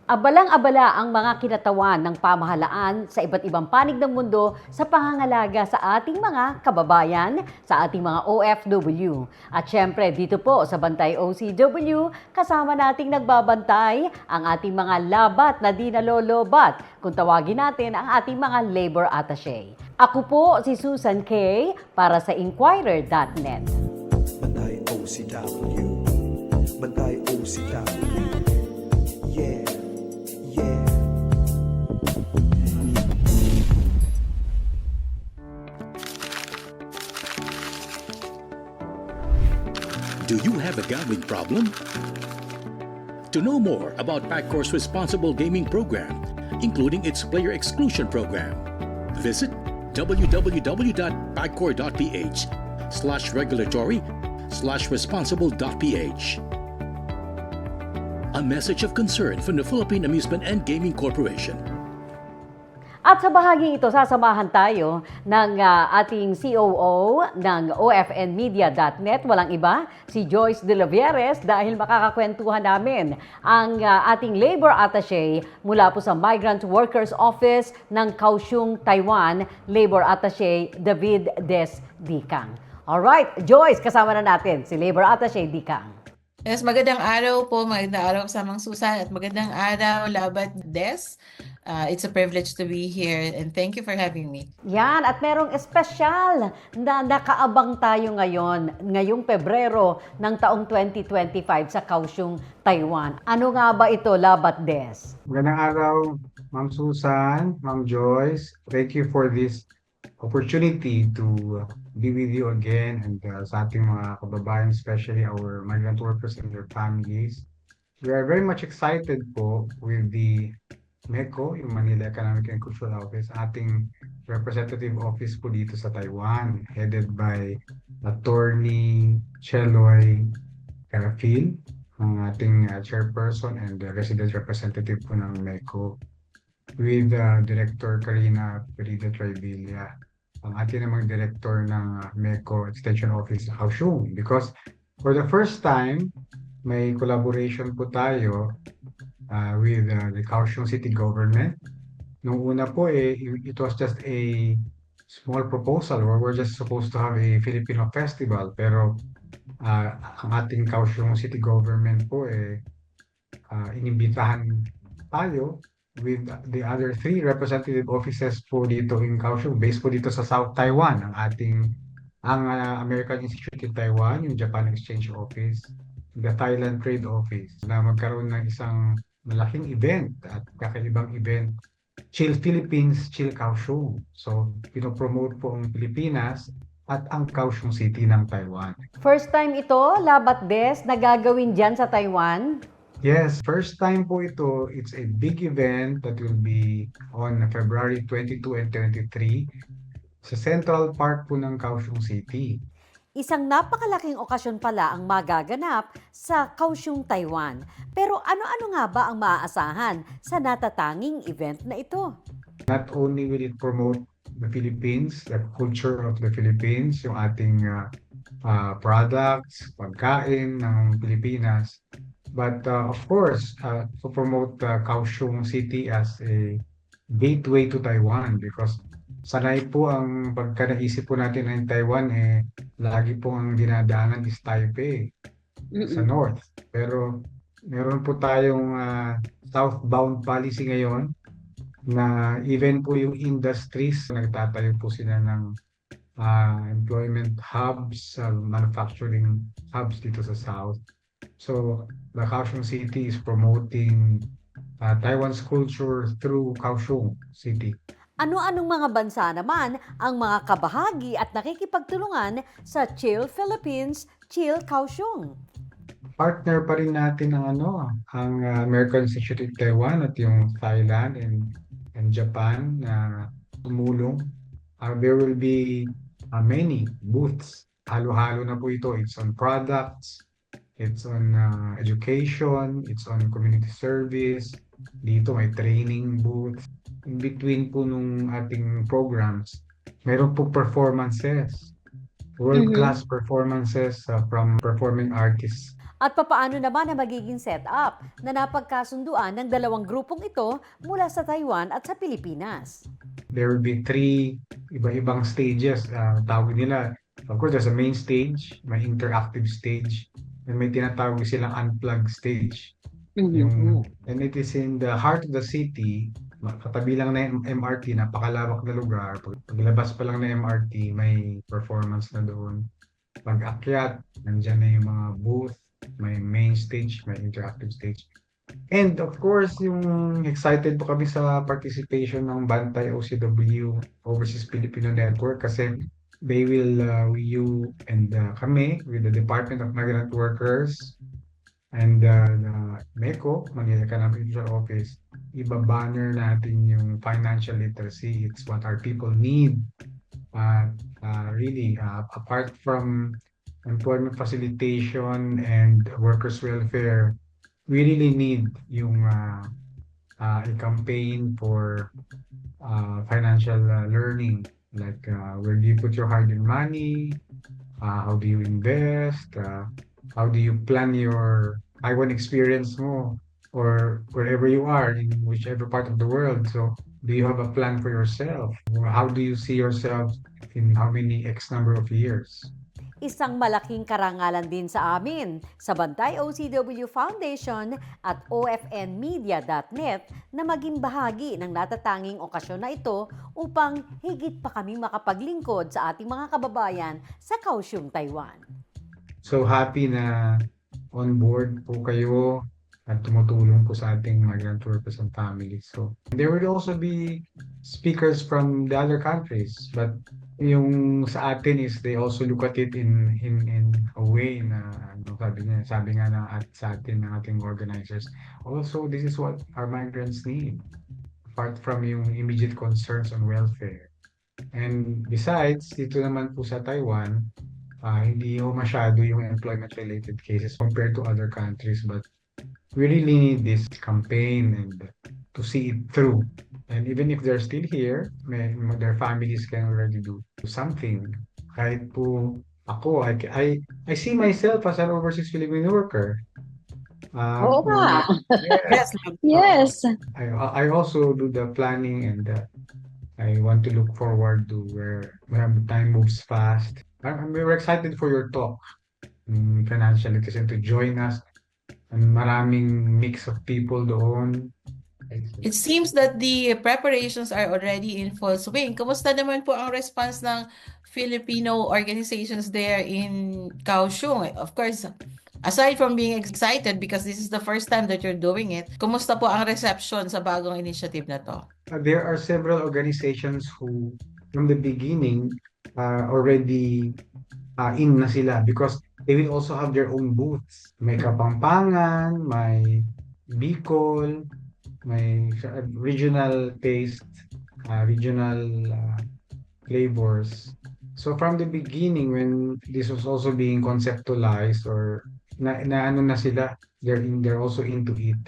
Abalang-abala ang mga kinatawan ng pamahalaan sa iba't ibang panig ng mundo sa pangangalaga sa ating mga kababayan, sa ating mga OFW. At syempre dito po sa Bantay OCW, kasama nating nagbabantay ang ating mga labat na di nalolobat, kung tawagin natin ang ating mga labor attaché. Ako po si Susan Kay para sa Inquirer.net. Bantay OCW. Bantay OCW. Yeah. Yeah. Do you have a gambling problem? To know more about PAGCOR's responsible gaming program, including its player exclusion program, visit www.pagcor.ph/regulatory/responsible.ph. A message of concern from the Philippine Amusement and Gaming Corporation. At sa bahaging ito, sasamahan tayo ng ating COO ng OFNmedia.net, walang iba, si Joyce De La Vieres, dahil makakakwentuhan namin ang ating labor attaché mula po sa Migrant Workers Office ng Kaohsiung, Taiwan, Labor Attaché David Des Dicang. Alright, Joyce, kasama na natin si Labor Attaché Dicang. Yes, magandang araw po, magandang araw kasamang Susan at magandang araw Labat Des. It's a privilege to be here and thank you for having me. Yan, at merong espesyal na nakaabang tayo ngayong Pebrero ng taong 2025 sa Kaohsiung, Taiwan. Ano nga ba ito, Labat Des? Magandang araw, Ma'am Susan, Ma'am Joyce. Thank you for this opportunity to be with you again and sa ating mga kababayan, especially our migrant workers and their families. We are very much excited po with the MECO, yung Manila Economic and Cultural Office, ating representative office po dito sa Taiwan, headed by Attorney Cheloy Carafil, ang ating chairperson and resident representative po ng MECO, with Director Karina Perida Trivilla, ang ating namang director ng MECO Extension Office sa Kaohsiung. Because for the first time, may collaboration po tayo with the Kaohsiung City Government. Nung una po, it was just a small proposal where we're just supposed to have a Filipino festival. Pero ang ating Kaohsiung City Government po, inimbitahan tayo with the other three representative offices po dito in Kaohsiung, based po dito sa South Taiwan, ang American Institute in Taiwan, yung Japan Exchange Office, the Thailand Trade Office, na magkaroon ng isang malaking event at kakaibang event, Chill Philippines, Chill Kaohsiung. So, pinopromote po ang Pilipinas at ang Kaohsiung City ng Taiwan. First time ito, Labat Des, na gagawin dyan sa Taiwan? Yes, first time po ito. It's a big event that will be on February 22 and 23 sa Central Park po ng Kaohsiung City. Isang napakalaking okasyon pala ang magaganap sa Kaohsiung, Taiwan. Pero ano-ano nga ba ang maaasahan sa natatanging event na ito? Not only will it promote the Philippines, the culture of the Philippines, yung ating products, pagkain ng Pilipinas, but of course, to promote Kaohsiung City as a gateway to Taiwan, because sanay po ang pagka naisip po natin ng Taiwan, lagi po ang dinadaanan is Taipei sa north. Pero meron po tayong southbound policy ngayon na even po yung industries, nagtatayo po sila ng employment hubs, manufacturing hubs dito sa south. So, the Kaohsiung City is promoting Taiwan's culture through Kaohsiung City. Ano-anong mga bansa naman ang mga kabahagi at nakikipagtulungan sa Chill Philippines, Chill Kaohsiung? Partner pa rin natin ang American Institute in Taiwan at yung Thailand and Japan na tumulong. There will be many booths. Halo-halo na po ito. It's on products, it's on education, it's on community service. Dito may training booth. In between po nung ating programs, meron po performances. World-class performances from performing artists. At papaano naman ang magiging setup na napagkasunduan ng dalawang grupong ito mula sa Taiwan at sa Pilipinas? There will be three iba-ibang stages. Tawag nila, of course, there's a main stage, may interactive stage, and may tinatawag silang unplugged stage. And it is in the heart of the city, katabi lang na yung MRT, napakalawak na lugar. Paglabas pa lang ng MRT, may performance na doon. Pag-akyat, nandyan na yung mga booth, may main stage, may interactive stage. And of course, yung excited po kami sa participation ng Bantay OCW Overseas Filipino Network kasi they will, you and kami with the Department of Migrant Workers and the MECO, Manila Canal Provincial Office, iba-banner natin yung financial literacy. It's what our people need. Really, apart from employment facilitation and workers' welfare, we really need yung a campaign for financial learning, like where do you put your hard-earned money, how do you invest, how do you plan your Taiwan experience mo, or wherever you are in whichever part of the world. So do you have a plan for yourself? Or how do you see yourself in how many X number of years? Isang malaking karangalan din sa amin sa Bantay OCW Foundation at OFNmedia.net na maging bahagi ng natatanging okasyon na ito upang higit pa kami makapaglingkod sa ating mga kababayan sa Kaohsiung, Taiwan. So happy na on board po kayo at tumutulong po sa ating migrant workers and families. So there will also be speakers from the other countries, but yung sa atin is they also look at it in a way na sabi nga na at sa atin ng ating organizers. Also, this is what our migrants need, apart from yung immediate concerns on welfare. And besides, dito naman po sa Taiwan, hindi ho masyado yung employment-related cases compared to other countries, but we really need this campaign and to see it through. And even if they're still here, their families can already do something. Kahit po ako, I see myself as an overseas Filipino worker. Oo nga. Yes, Yes. I also do the planning and I want to look forward to where time moves fast. We're excited for your talk, financial literacy, to join us. And maraming mix of people doon. it seems that the preparations are already in full swing. Kumusta naman po ang response ng Filipino organizations there in Kaohsiung? Of course, aside from being excited because this is the first time that you're doing it, kumusta po ang reception sa bagong initiative na to? There are several organizations who, from the beginning, already in na sila because they will also have their own booths. May Kapampangan, may Bicol, may regional taste, regional flavors. So from the beginning, when this was also being conceptualized or na ano na sila, they're also into it.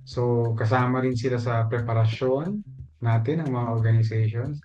So kasama rin sila sa preparasyon natin ng mga organizations,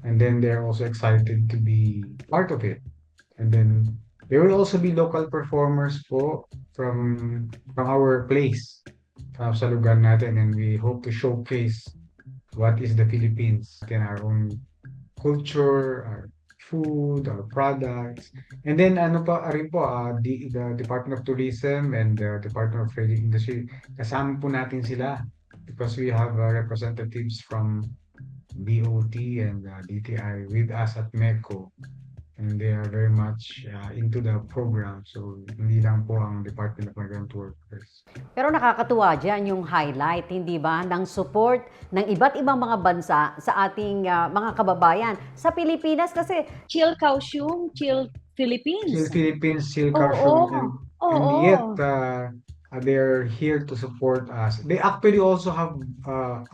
and then they're also excited to be part of it. And then there will also be local performers po from our place sa lugar natin, and we hope to showcase what is the Philippines in our own culture, our food, our products. And then ano pa rin po, the Department of Tourism and the Department of Trade and Industry, kasama po natin sila because we have representatives from DOT and DTI with us at MECO. And they are very much into the program. So, hindi lang po ang Department of Migrant Workers. Pero nakakatuwa dyan yung highlight, hindi ba, ng support ng iba't ibang mga bansa sa ating mga kababayan sa Pilipinas kasi Chill Kaohsiung, Chill Philippines. Chill Philippines, Chill Oo. Kaohsiung, and Oo. yet they're here to support us. They actually also have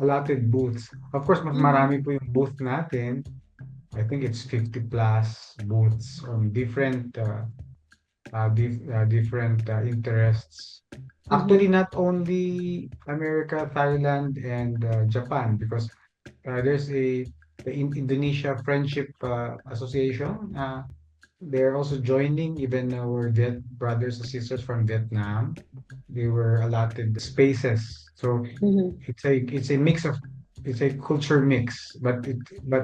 allotted booths. Of course, mas marami po yung booth natin. I think it's 50 plus booths on different interests. Actually, not only America, Thailand, and Japan, because there's the Indonesia Friendship Association. they're also joining even our brothers and sisters from Vietnam. They were allotted spaces. So Mhm. it's a mix of it's a culture mix, but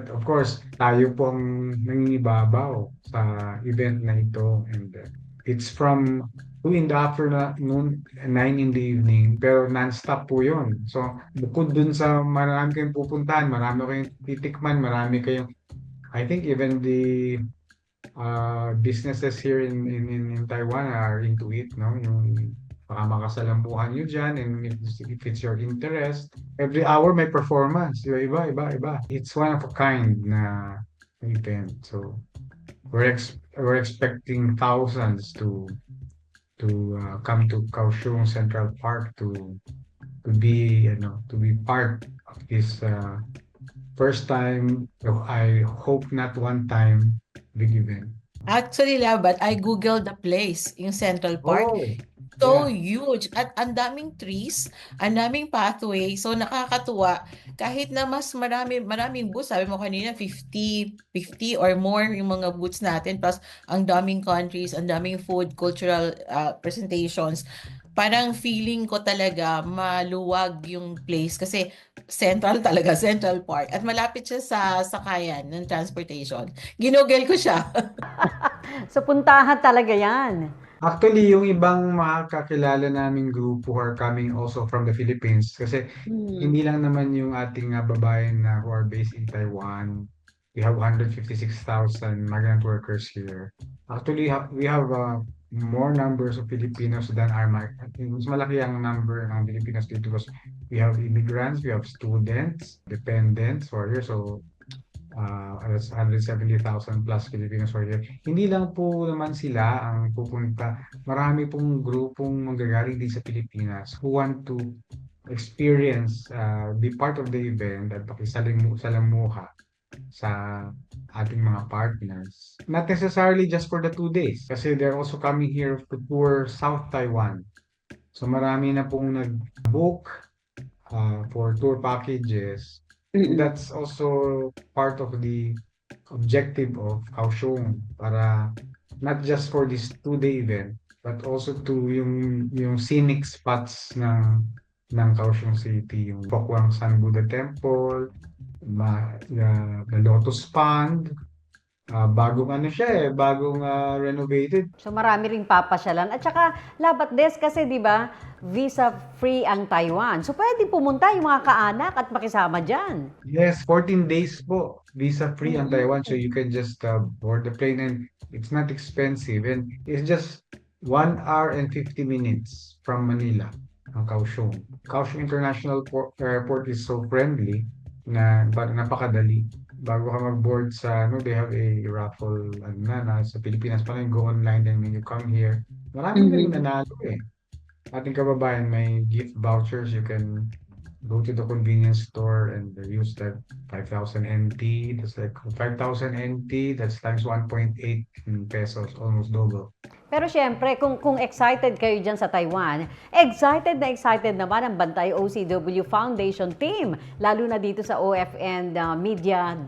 of course tayo po ang nangingibabaw sa event na ito, and it's from 2 in the afternoon, 9 in the evening, pero non-stop po yun. So bukod dun sa marami kayong pupuntahan, marami kayong titikman, marami kayong, I think even the businesses here in Taiwan are into it, no? Yung baka makasalambuhan nyo dyan, and if it's your interest, every hour may performance. Iba. It's one of a kind na event. So we're expecting thousands to come to Kaohsiung Central Park to be part of this first time, I hope not one time, big event. Actually, Labat, I googled the place, yung Central Park. Oh, So yeah. huge at ang daming trees, ang daming pathway. So nakakatuwa kahit na mas maraming booths. Sabi mo kanina 50 or more yung mga booths natin, plus ang daming countries, ang daming food, cultural presentations. Parang feeling ko talaga maluwag yung place kasi central talaga, Central Park. At malapit siya sa sakayan ng transportation. Ginugel ko siya. So puntahan talaga yan. Actually, yung ibang makakakilala naming grupo who are coming also from the Philippines, kasi Mhm. hindi lang naman yung ating babaeng na who are based in Taiwan. We have 156,000 migrant workers here. Actually, we have more numbers of Filipinos than our migrants. Mas malaki ang number ng Filipinos dito because we have immigrants, we have students, dependents who are here. So, that's 170,000 plus Filipinos who are here. Hindi lang po naman sila ang pupunta. Marami pong grupong manggagaling din sa Pilipinas who want to experience, be part of the event at pakisalamuha sa ating mga partners. Not necessarily just for the 2 days, kasi they're also coming here to tour South Taiwan. So marami na pong nag-book for tour packages. And Mhm. that's also part of the objective of Kaohsiung, para not just for this 2-day event, but also to yung scenic spots ng Kaohsiung City, yung Pokwang San Buddha Temple, the Lotus Pond, bagong renovated. So marami ring papasyalan. At saka, Labat Des, kasi di ba, visa-free ang Taiwan. So pwede pumunta yung mga kaanak at makisama dyan. Yes, 14 days po, visa-free ang Taiwan, so you can just board the plane, and it's not expensive, and it's just 1 hour and 50 minutes from Manila, ang Kaohsiung. Kaohsiung International Airport is so friendly na napakadali. Bago ka mag-board sa, they have a raffle, sa Pilipinas pa lang, go online, then when you come here, maraming na rin nanalo eh. Ating kababayan, may gift vouchers, you can go to the convenience store and use that 5,000 NT. That's like 5,000 NT, that's times 1.8 in pesos, almost double. Pero syempre, kung excited kayo dyan sa Taiwan, excited na excited naman ang Bantay OCW Foundation team, lalo na dito sa ofnmedia.net,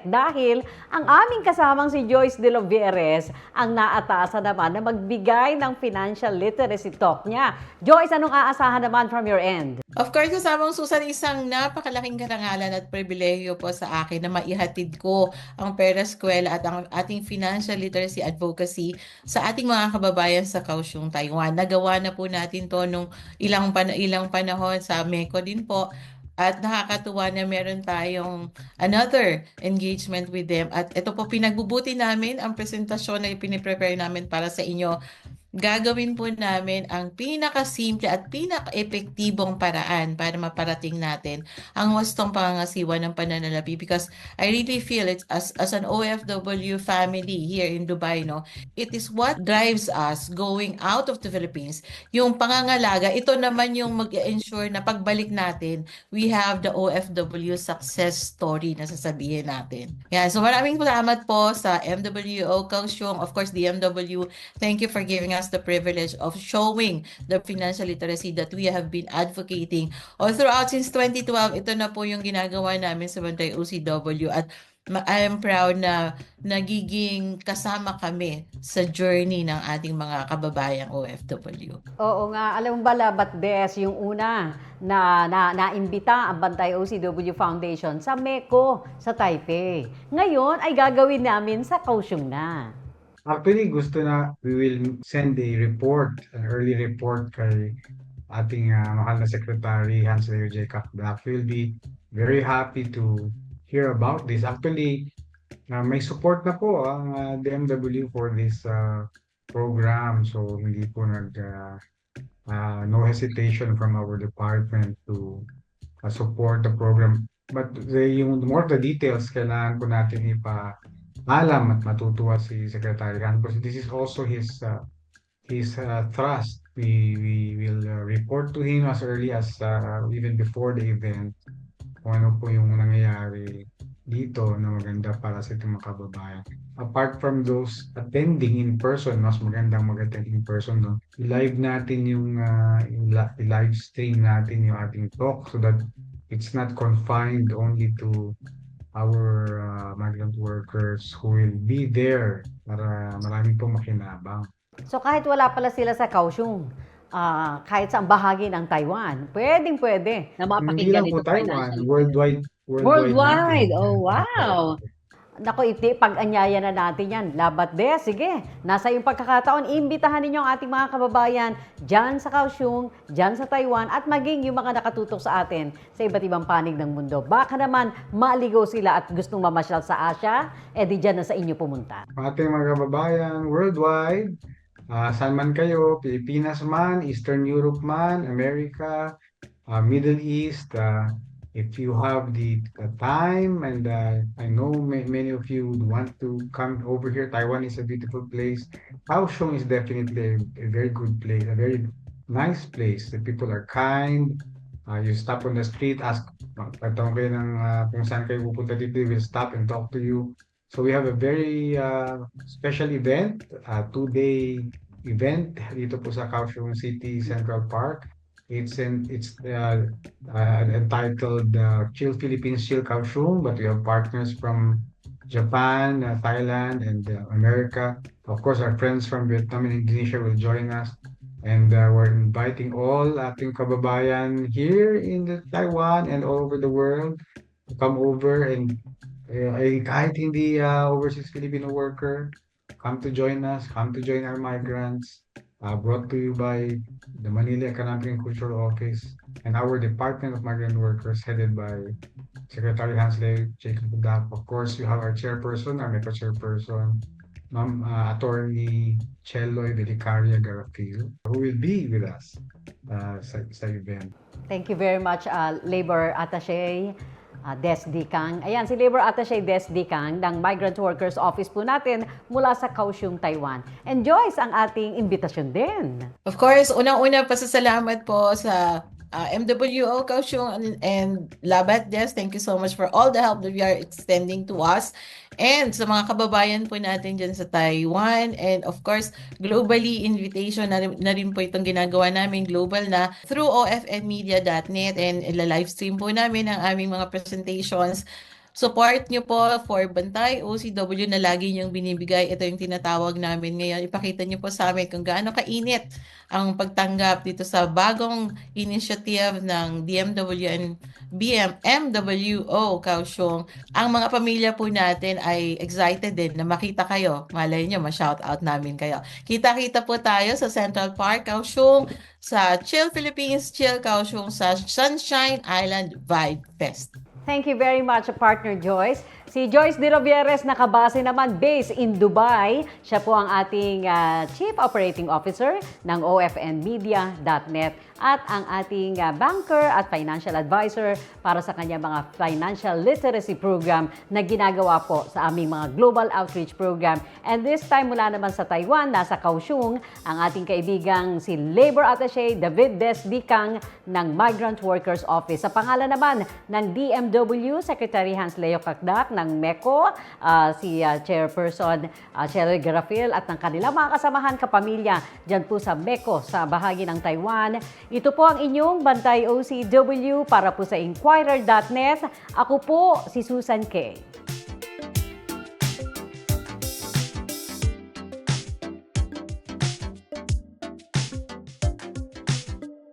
dahil ang aming kasamang si Joyce De Lovieres ang naatasan naman na magbigay ng financial literacy talk niya. Joyce, anong aasahan naman from your end? Of course, kasamang Susan, isang napakalaking karangalan at pribilehiyo po sa akin na maihatid ko ang Pera Eskwela at ang ating financial literacy advocacy sa ating mga kababayan sa Kaohsiung, Taiwan. Nagawa na po natin to nung ilang panahon sa MECO din po. At nakakatuwa na meron tayong another engagement with them. At ito po, pinagbubuti namin ang presentasyon na piniprepare namin para sa inyo. Gagawin po namin ang pinakasimple at pinaka-epektibong paraan para maparating natin ang wastong pangangasiwa ng pananalapi, because I really feel it as an OFW family here in Dubai, no, it is what drives us going out of the Philippines. Yung pangangalaga, ito naman yung mag-ensure na pagbalik natin, we have the OFW success story na sasabihin natin. Yeah, so maraming salamat po sa MWO Kaohsiung, of course DMW. Thank you for giving us the privilege of showing the financial literacy that we have been advocating all throughout since 2012. Ito na po yung ginagawa namin sa Bantay OCW, at I'm proud na nagiging kasama kami sa journey ng ating mga kababayang OFW. Oo nga, alam mo ba, Labat Des, yung una naimbita ang Bantay OCW Foundation sa MECO sa Taipei. Ngayon ay gagawin namin sa Kaohsiung na. Actually, gusto na we will send a report, an early report kay ating mahal na Secretary Hans Leo Jacob Black. We'll be very happy to hear about this. Actually, may support na po ang DMW for this program. So, hindi po no hesitation from our department to support the program. But yung more of the details, kailangan po natin alam at matutuwa si Secretary Han because this is also his trust. We will report to him as early as even before the event kung ano po yung nangyayari dito na maganda para sa ating mga kababayan. Apart from those attending in person, mas magandang mag-attend in person doon. I-live natin yung i-live stream natin yung ating talk so that it's not confined only to our migrant workers who will be there para marami pong makinabang. So kahit wala pala sila sa Kaohsiung, kahit sa bahagi ng Taiwan, pwede na Hindi mapakinggan lang po ito Taiwan, financially. Worldwide. natin. Oh, wow. Naku, pag-anyaya na natin yan. Labat de, sige. Nasa yung pagkakataon, imbitahan ninyo ang ating mga kababayan dyan sa Kaohsiung, dyan sa Taiwan, at maging yung mga nakatutok sa atin sa iba't ibang panig ng mundo. Baka naman maligaw sila at gustong mamasyal sa Asia, di dyan na sa inyo pumunta. Ating mga kababayan worldwide, saan man kayo, Pilipinas man, Eastern Europe man, America, Middle East, if you have the time and I know many of you would want to come over here. Taiwan is a beautiful place. Kaohsiung is definitely a very good place, a very nice place. The people are kind. You stop on the street, ask, pagtanong kayo ng kung saan kayo pupunta dito, they will stop and talk to you. So we have a very special event, a 2-day event dito po sa Kaohsiung City Central Park. It's entitled Chill Philippines, Chill Kaohsiung, but we have partners from Japan, Thailand, and America. Of course, our friends from Vietnam and Indonesia will join us. And we're inviting all ating kababayan here in Taiwan and all over the world to come over and kahit hindi overseas Filipino worker, come to join us, come to join our migrants. Brought to you by the Manila Economic and Cultural Office and our Department of Migrant Workers headed by Secretary Hans Leo Jacob Black. Of course, you have our chairperson, our MECO chairperson, Ma'am Attorney Cheloy Belicaria Garafil, who will be with us sa event. Thank you very much, Labor Attaché Des Dicang. Ayan, si Labor Attaché Des Dicang ng Migrant Workers Office po natin mula sa Kaohsiung, Taiwan. And Joyce, ang ating imbitasyon din. Of course, unang-una pasasalamat po sa MWO Kaohsiung and Labat Des. Thank you so much for all the help that you are extending to us. And sa mga kababayan po natin dyan sa Taiwan. And of course, globally, invitation na rin po itong ginagawa namin global na through ofnmedia.net and ila-live stream po namin ang aming mga presentations. Support nyo po for Bantay OCW na lagi nyong binibigay. Ito yung tinatawag namin ngayon. Ipakita nyo po sa amin kung gaano kainit ang pagtanggap dito sa bagong initiative ng DMW and MWO Kaohsiung. Ang mga pamilya po natin ay excited din na makita kayo. Malay nyo, ma-shoutout namin kayo. Kita-kita po tayo sa Central Park, Kaohsiung, sa Chill Philippines, Chill Kaohsiung, sa Sunshine Island Vibe Fest. Thank you very much, partner Joyce. Si Joyce De Rovieres, nakabase naman based in Dubai. Siya po ang ating Chief Operating Officer ng OFNmedia.net at ang ating banker at financial advisor para sa kanya mga financial literacy program na ginagawa po sa aming mga global outreach program. And this time mula naman sa Taiwan, nasa Kaohsiung, ang ating kaibigang si Labor Attaché David Des Dicang ng Migrant Workers Office. Sa pangalan naman ng DMW, Secretary Hans Leo Kakdak ng MECO, si Chairperson Cheryl Garafil at ng kanilang mga kasamahan kapamilya dyan po sa MECO sa bahagi ng Taiwan. Ito po ang inyong Bantay OCW para po sa Inquirer.net. Ako po si Susan K.